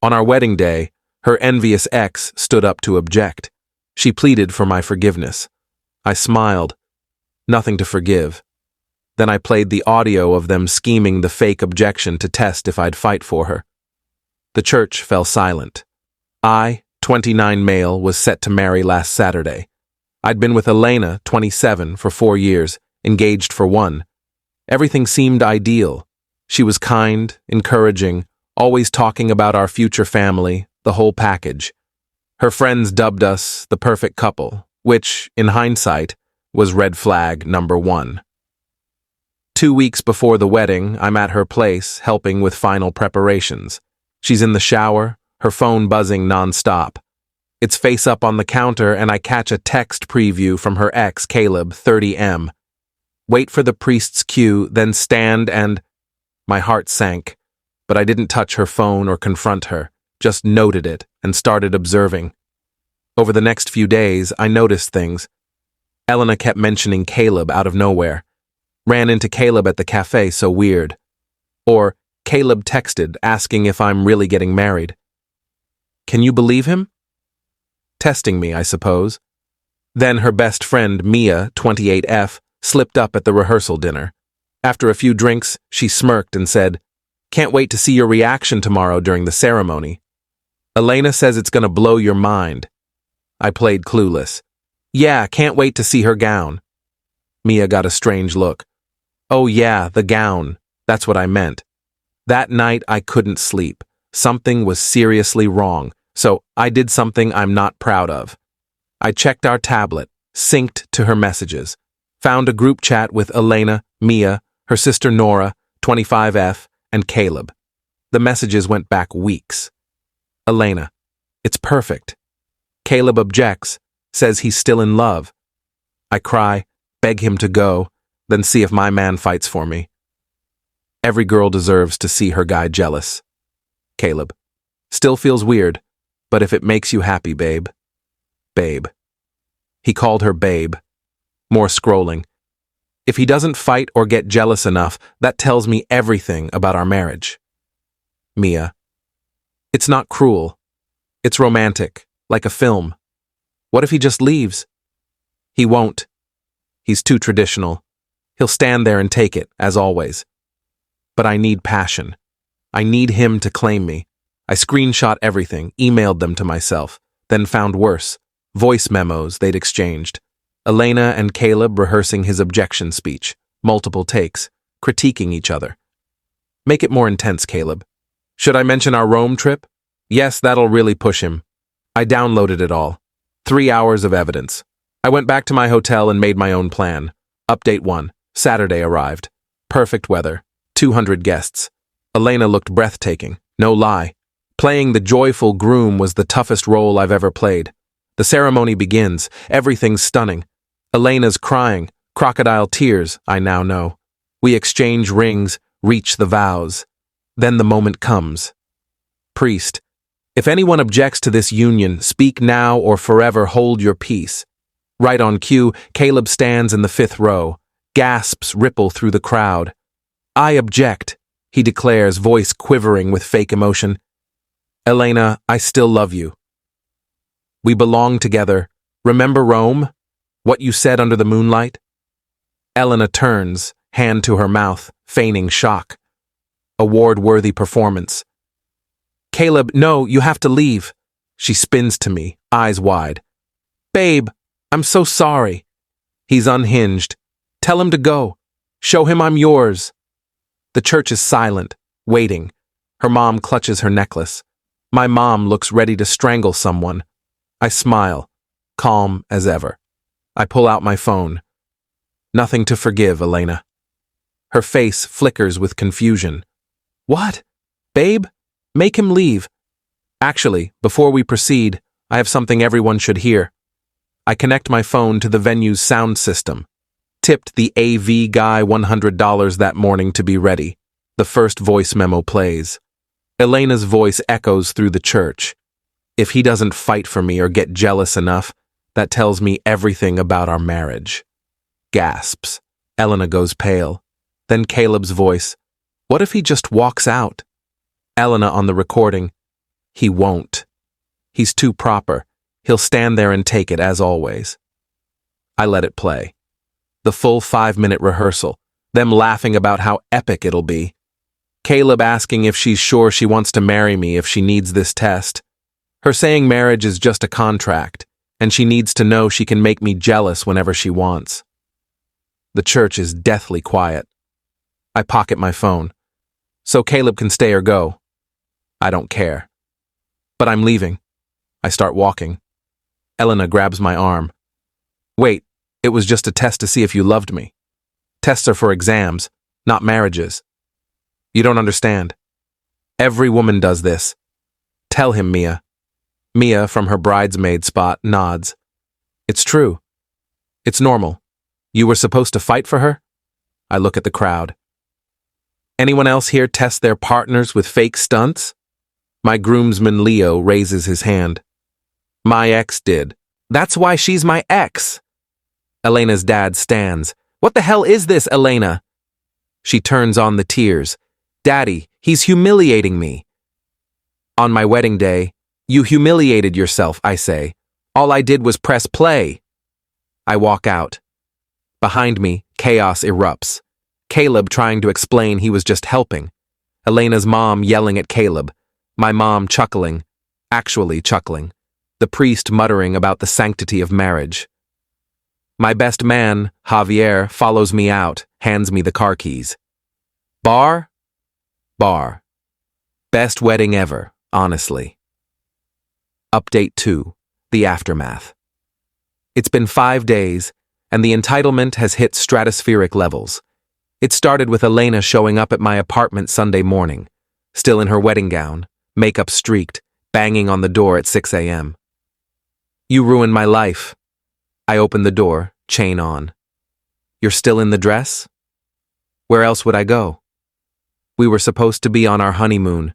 On our wedding day, her envious ex stood up to object. She pleaded for my forgiveness. I smiled. Nothing to forgive. Then I played the audio of them scheming the fake objection to test if I'd fight for her. The church fell silent. I, 29 male, was set to marry last Saturday. I'd been with Elena, 27, for 4 years, engaged for 1. Everything seemed ideal. She was kind, encouraging, always talking about our future family, the whole package. Her friends dubbed us the perfect couple, which, in hindsight, was red flag number 1. 2 weeks before the wedding, I'm at her place, helping with final preparations. She's in the shower, her phone buzzing nonstop. It's face up on the counter, and I catch a text preview from her ex, Caleb, 30M. Wait for the priest's cue, then stand and... My heart sank, but I didn't touch her phone or confront her, just noted it and started observing. Over the next few days, I noticed things. Elena kept mentioning Caleb out of nowhere. Ran into Caleb at the cafe, so weird. Or, Caleb texted asking if I'm really getting married. Can you believe him? Testing me, I suppose. Then her best friend, Mia, 28F, slipped up at the rehearsal dinner. After a few drinks, she smirked and said, "Can't wait to see your reaction tomorrow during the ceremony. Elena says it's gonna blow your mind." I played clueless. "Yeah, can't wait to see her gown." Mia got a strange look. "Oh yeah, the gown. That's what I meant." That night I couldn't sleep. Something was seriously wrong, so I did something I'm not proud of. I checked our tablet, synced to her messages, found a group chat with Elena, Mia, her sister Nora, 25F, and Caleb. The messages went back weeks. Elena: "It's perfect." Caleb objects, says he's still in love. I cry, beg him to go, then see if my man fights for me. Every girl deserves to see her guy jealous. Caleb: "Still feels weird, but if it makes you happy, babe." Babe. He called her babe. More scrolling. If he doesn't fight or get jealous enough, that tells me everything about our marriage. Mia: "It's not cruel. It's romantic, like a film. What if he just leaves?" He won't. He's too traditional. He'll stand there and take it, as always. But I need passion. I need him to claim me. I screenshot everything, emailed them to myself, then found worse. Voice memos they'd exchanged. Elena and Caleb rehearsing his objection speech, multiple takes, critiquing each other. "Make it more intense, Caleb. Should I mention our Rome trip? Yes, that'll really push him." I downloaded it all. 3 hours of evidence. I went back to my hotel and made my own plan. Update 1. Saturday arrived. Perfect weather. 200 guests. Elena looked breathtaking, no lie. Playing the joyful groom was the toughest role I've ever played. The ceremony begins. Everything's stunning. Elena's crying, crocodile tears, I now know. We exchange rings, reach the vows. Then the moment comes. Priest: "If anyone objects to this union, speak now or forever hold your peace." Right on cue, Caleb stands in the 5th row. Gasps ripple through the crowd. "I object," he declares, voice quivering with fake emotion. "Elena, I still love you. We belong together. Remember Rome? What you said under the moonlight?" Elena turns, hand to her mouth, feigning shock. Award-worthy performance. "Caleb, no, you have to leave." She spins to me, eyes wide. "Babe, I'm so sorry." He's unhinged. "Tell him to go. Show him I'm yours." The church is silent, waiting. Her mom clutches her necklace. My mom looks ready to strangle someone. I smile, calm as ever. I pull out my phone. Nothing to forgive, Elena. Her face flickers with confusion. "What? Babe? Make him leave." "Actually, before we proceed, I have something everyone should hear." I connect my phone to the venue's sound system. Tipped the AV guy $100 that morning to be ready. The first voice memo plays. Elena's voice echoes through the church. If he doesn't fight for me or get jealous enough, that tells me everything about our marriage. Gasps. Elena goes pale. Then Caleb's voice. "What if he just walks out?" Elena on the recording. He won't. He's too proper. He'll stand there and take it as always. I let it play. The full 5-minute rehearsal, them laughing about how epic it'll be. Caleb asking if she's sure she wants to marry me if she needs this test. Her saying marriage is just a contract, and she needs to know she can make me jealous whenever she wants. The church is deathly quiet. I pocket my phone. So Caleb can stay or go. I don't care. But I'm leaving. I start walking. Elena grabs my arm. Wait, it was just a test to see if you loved me. Tests are for exams, not marriages. You don't understand. Every woman does this. Tell him, Mia. Mia, from her bridesmaid spot, nods. It's true. It's normal. You were supposed to fight for her? I look at the crowd. Anyone else here test their partners with fake stunts? My groomsman Leo raises his hand. My ex did. That's why she's my ex. Elena's dad stands. What the hell is this, Elena? She turns on the tears. Daddy, he's humiliating me. On my wedding day, you humiliated yourself, I say. All I did was press play. I walk out. Behind me, chaos erupts. Caleb trying to explain he was just helping. Elena's mom yelling at Caleb. My mom chuckling. Actually chuckling. The priest muttering about the sanctity of marriage. My best man, Javier, follows me out, hands me the car keys. Bar? Bar. Best wedding ever, honestly. Update 2. The aftermath. It's been 5 days, and the entitlement has hit stratospheric levels. It started with Elena showing up at my apartment Sunday morning, still in her wedding gown, makeup streaked, banging on the door at 6 a.m. You ruined my life. I opened the door, chain on. You're still in the dress? Where else would I go? We were supposed to be on our honeymoon.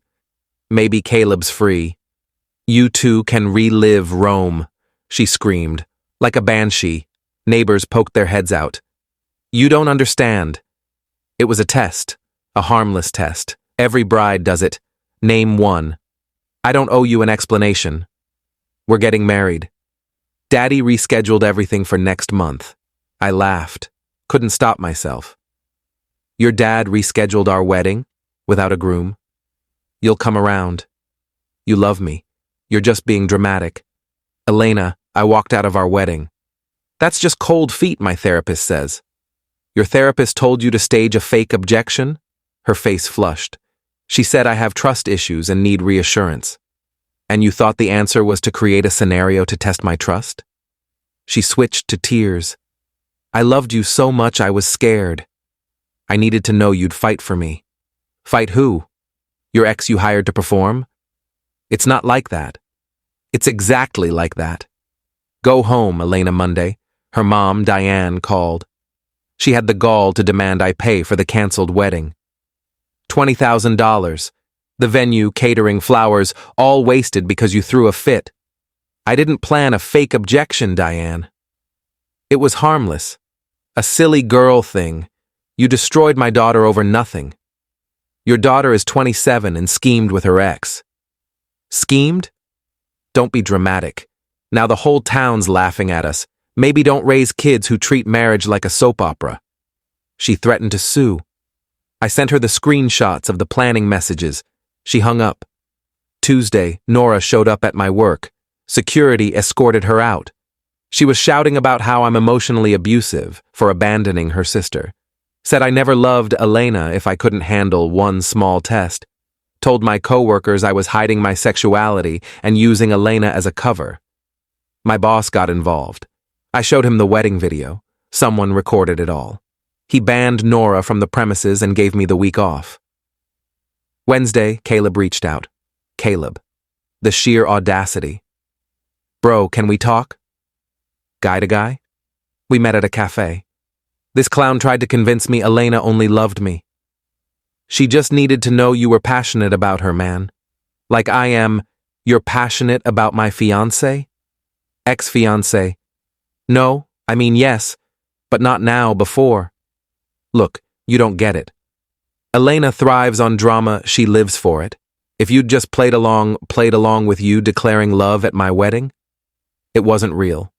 Maybe Caleb's free. You two can relive Rome, she screamed. Like a banshee. Neighbors poked their heads out. You don't understand. It was a test. A harmless test. Every bride does it. Name one. I don't owe you an explanation. We're getting married. Daddy rescheduled everything for next month. I laughed. Couldn't stop myself. Your dad rescheduled our wedding? Without a groom? You'll come around. You love me. You're just being dramatic. Elena, I walked out of our wedding. That's just cold feet, my therapist says. Your therapist told you to stage a fake objection? Her face flushed. She said I have trust issues and need reassurance. And you thought the answer was to create a scenario to test my trust? She switched to tears. I loved you so much I was scared. I needed to know you'd fight for me. Fight who? Your ex you hired to perform? It's not like that. It's exactly like that. Go home, Elena Monday. Her mom, Diane, called. She had the gall to demand I pay for the canceled wedding. $20,000. The venue, catering, flowers, all wasted because you threw a fit. I didn't plan a fake objection, Diane. It was harmless. A silly girl thing. You destroyed my daughter over nothing. Your daughter is 27 and schemed with her ex. Schemed? Don't be dramatic. Now the whole town's laughing at us. Maybe don't raise kids who treat marriage like a soap opera. She threatened to sue. I sent her the screenshots of the planning messages. She hung up. Tuesday, Nora showed up at my work. Security escorted her out. She was shouting about how I'm emotionally abusive for abandoning her sister. Said I never loved Elena if I couldn't handle one small test. Told my coworkers I was hiding my sexuality and using Elena as a cover. My boss got involved. I showed him the wedding video. Someone recorded it all. He banned Nora from the premises and gave me the week off. Wednesday, Caleb reached out. Caleb. The sheer audacity. Bro, can we talk? Guy to guy? We met at a cafe. This clown tried to convince me Elena only loved me. She just needed to know you were passionate about her, man. Like I am, you're passionate about my fiancé? Ex-fiancé. No, I mean yes, but not now, before. Look, you don't get it. Elena thrives on drama, she lives for it. If you'd just played along with you declaring love at my wedding? It wasn't real.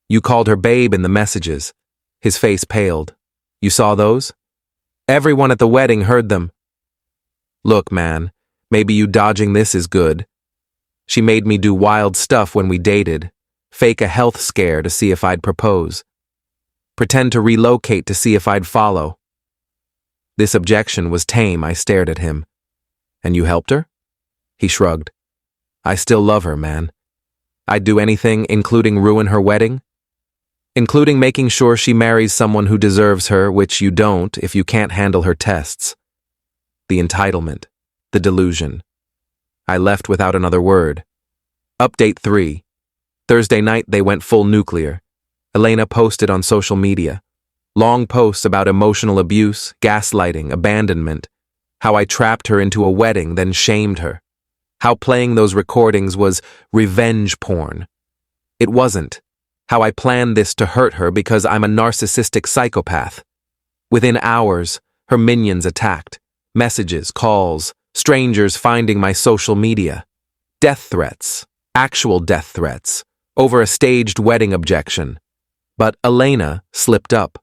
You called her babe in the messages. His face paled. You saw those? Everyone at the wedding heard them. Look, man, maybe you dodging this is good. She made me do wild stuff when we dated, fake a health scare to see if I'd propose, pretend to relocate to see if I'd follow. This objection was tame. I stared at him. And you helped her? He shrugged. I still love her, man. I'd do anything, including ruin her wedding, including making sure she marries someone who deserves her, which you don't if you can't handle her tests. The entitlement, the delusion. I left without another word. Update 3. Thursday night they went full nuclear. Elena posted on social media. Long posts about emotional abuse, gaslighting, abandonment. How I trapped her into a wedding, then shamed her. How playing those recordings was revenge porn. It wasn't. How I planned this to hurt her because I'm a narcissistic psychopath. Within hours, her minions attacked. Messages, calls, strangers finding my social media. Death threats, actual death threats, over a staged wedding objection. But Elena slipped up.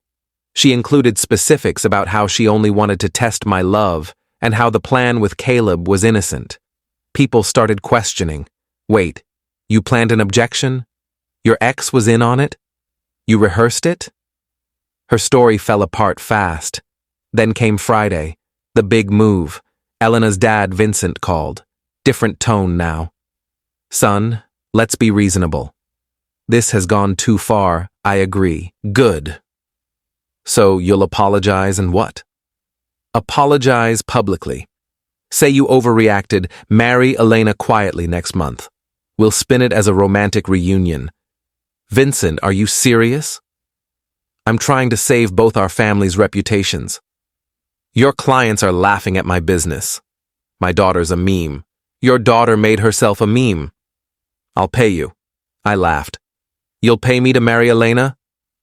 She included specifics about how she only wanted to test my love and how the plan with Caleb was innocent. People started questioning. Wait, you planned an objection? Your ex was in on it? You rehearsed it? Her story fell apart fast. Then came Friday, the big move. Elena's dad, Vincent, called. Different tone now. Son, let's be reasonable. This has gone too far, I agree. Good. So you'll apologize and what? Apologize publicly. Say you overreacted, marry Elena quietly next month. We'll spin it as a romantic reunion. Vincent, are you serious? I'm trying to save both our families' reputations. Your clients are laughing at my business. My daughter's a meme. Your daughter made herself a meme. I'll pay you. I laughed. You'll pay me to marry Elena?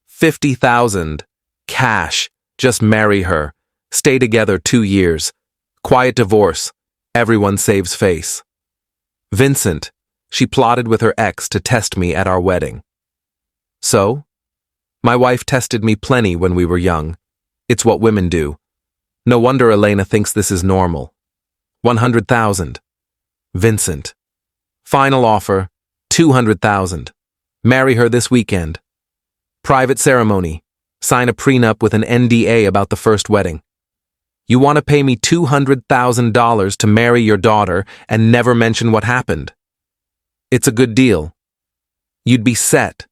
50,000. Cash. Just marry her. Stay together 2 years. Quiet divorce. Everyone saves face. Vincent, she plotted with her ex to test me at our wedding. So? My wife tested me plenty when we were young. It's what women do. No wonder Elena thinks this is normal. 100,000. Vincent. Final offer, 200,000. Marry her this weekend. Private ceremony. Sign a prenup with an NDA about the first wedding. You want to pay me $200,000 to marry your daughter and never mention what happened. It's a good deal. You'd be set.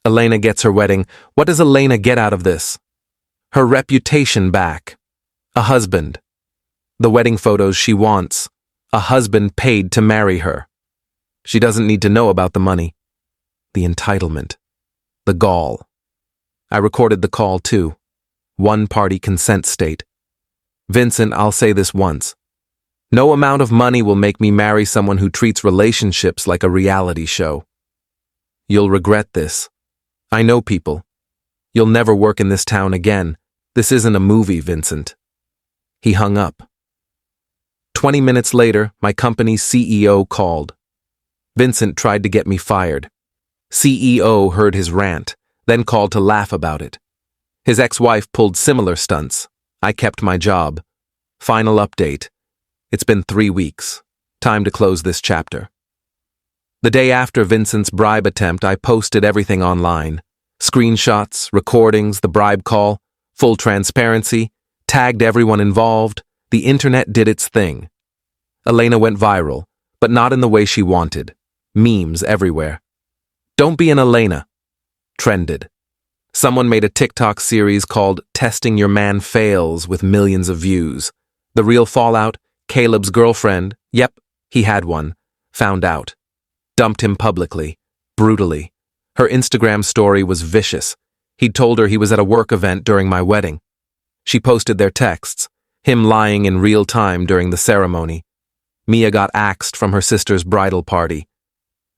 Elena gets her wedding. What does Elena get out of this? Her reputation back. A husband. The wedding photos she wants. A husband paid to marry her. She doesn't need to know about the money. The entitlement. The gall. I recorded the call too. One-party consent state. Vincent, I'll say this once. No amount of money will make me marry someone who treats relationships like a reality show. You'll regret this. I know people. You'll never work in this town again. This isn't a movie, Vincent. He hung up. 20 minutes later, my company's CEO called. Vincent tried to get me fired. CEO heard his rant, then called to laugh about it. His ex-wife pulled similar stunts. I kept my job. Final update. It's been 3 weeks. Time to close this chapter. The day after Vincent's bribe attempt, I posted everything online. Screenshots, recordings, the bribe call, full transparency, tagged everyone involved. The internet did its thing. Elena went viral, but not in the way she wanted. Memes everywhere. Don't be an Elena. Trended. Someone made a TikTok series called Testing Your Man Fails with millions of views. The real fallout, Caleb's girlfriend, yep, he had one, found out. Dumped him publicly, brutally. Her Instagram story was vicious. He'd told her he was at a work event during my wedding. She posted their texts, him lying in real time during the ceremony. Mia got axed from her sister's bridal party.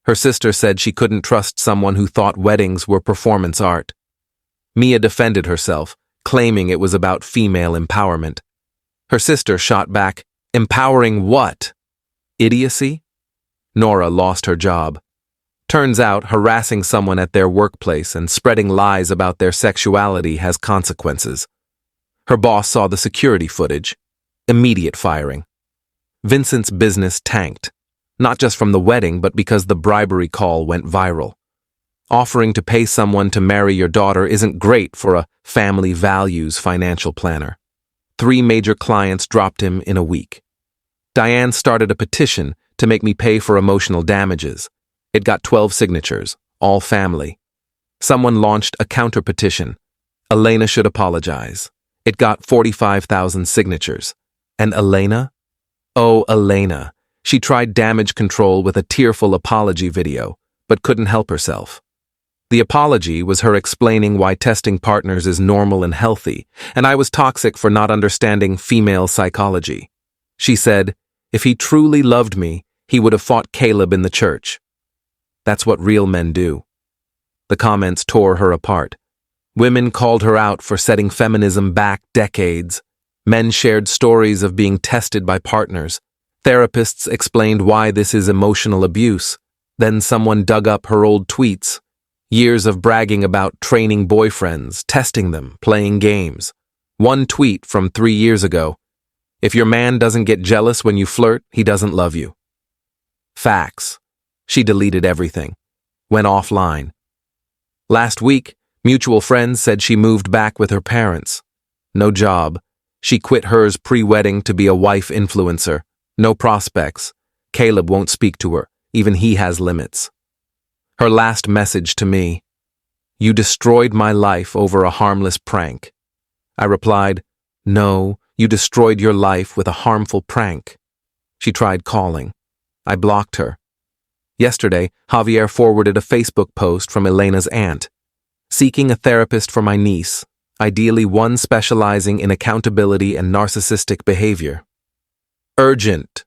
Her sister said she couldn't trust someone who thought weddings were performance art. Mia defended herself, claiming it was about female empowerment. Her sister shot back, empowering what? Idiocy? Nora lost her job. Turns out harassing someone at their workplace and spreading lies about their sexuality has consequences. Her boss saw the security footage. Immediate firing. Vincent's business tanked, not just from the wedding but because the bribery call went viral. Offering to pay someone to marry your daughter isn't great for a family values financial planner. 3 major clients dropped him in a week. Diane started a petition to make me pay for emotional damages. It got 12 signatures, all family. Someone launched a counter-petition. Elena should apologize. It got 45,000 signatures. And Elena? Oh, Elena. She tried damage control with a tearful apology video, but couldn't help herself. The apology was her explaining why testing partners is normal and healthy, and I was toxic for not understanding female psychology. She said, if he truly loved me, he would have fought Caleb in the church. That's what real men do. The comments tore her apart. Women called her out for setting feminism back decades. Men shared stories of being tested by partners. Therapists explained why this is emotional abuse. Then someone dug up her old tweets. Years of bragging about training boyfriends, testing them, playing games. One tweet from 3 years ago. If your man doesn't get jealous when you flirt, he doesn't love you. Facts. She deleted everything. Went offline. Last week, mutual friends said she moved back with her parents. No job. She quit hers pre-wedding to be a wife influencer. No prospects. Caleb won't speak to her. Even he has limits. Her last message to me. You destroyed my life over a harmless prank. I replied, no, you destroyed your life with a harmful prank. She tried calling. I blocked her. Yesterday, Javier forwarded a Facebook post from Elena's aunt. Seeking a therapist for my niece, ideally one specializing in accountability and narcissistic behavior. Urgent.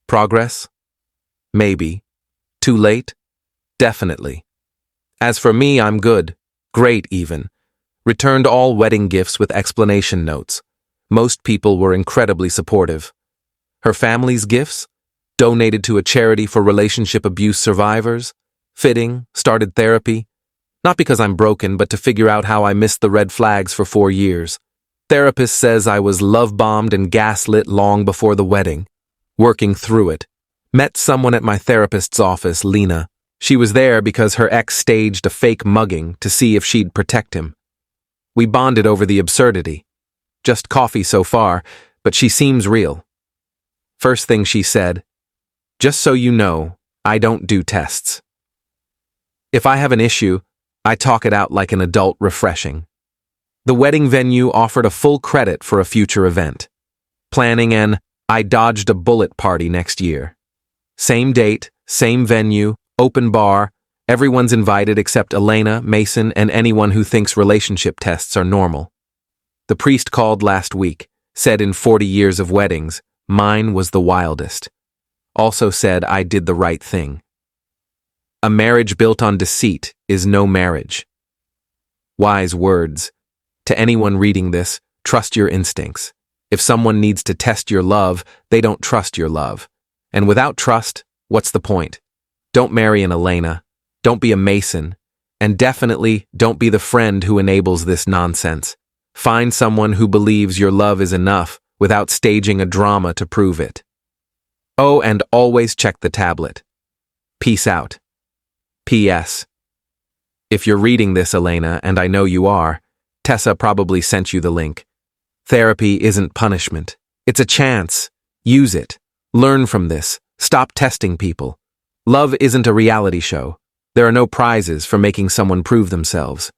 Progress? Maybe. Too late? Definitely. As for me, I'm good. Great, even. Returned all wedding gifts with explanation notes. Most people were incredibly supportive. Her family's gifts? Donated to a charity for relationship abuse survivors? Fitting, started therapy. Not because I'm broken, but to figure out how I missed the red flags for 4 years. Therapist says I was love-bombed and gaslit long before the wedding. Working through it. Met someone at my therapist's office, Lena. She was there because her ex staged a fake mugging to see if she'd protect him. We bonded over the absurdity. Just coffee so far, but she seems real. First thing she said, just so you know, I don't do tests. If I have an issue, I talk it out like an adult refreshing. The wedding venue offered a full credit for a future event. Planning an I dodged a bullet party next year. Same date, same venue, open bar, everyone's invited except Elena, Mason, and anyone who thinks relationship tests are normal. The priest called last week, said in 40 years of weddings, mine was the wildest. Also said I did the right thing. A marriage built on deceit is no marriage. Wise words. To anyone reading this, trust your instincts. If someone needs to test your love, they don't trust your love. And without trust, what's the point? Don't marry an Elena. Don't be a Mason. And definitely don't be the friend who enables this nonsense. Find someone who believes your love is enough without staging a drama to prove it. Oh, and always check the tablet. Peace out. P.S. If you're reading this, Elena, and I know you are, Tessa probably sent you the link. Therapy isn't punishment. It's a chance. Use it. Learn from this. Stop testing people. Love isn't a reality show. There are no prizes for making someone prove themselves.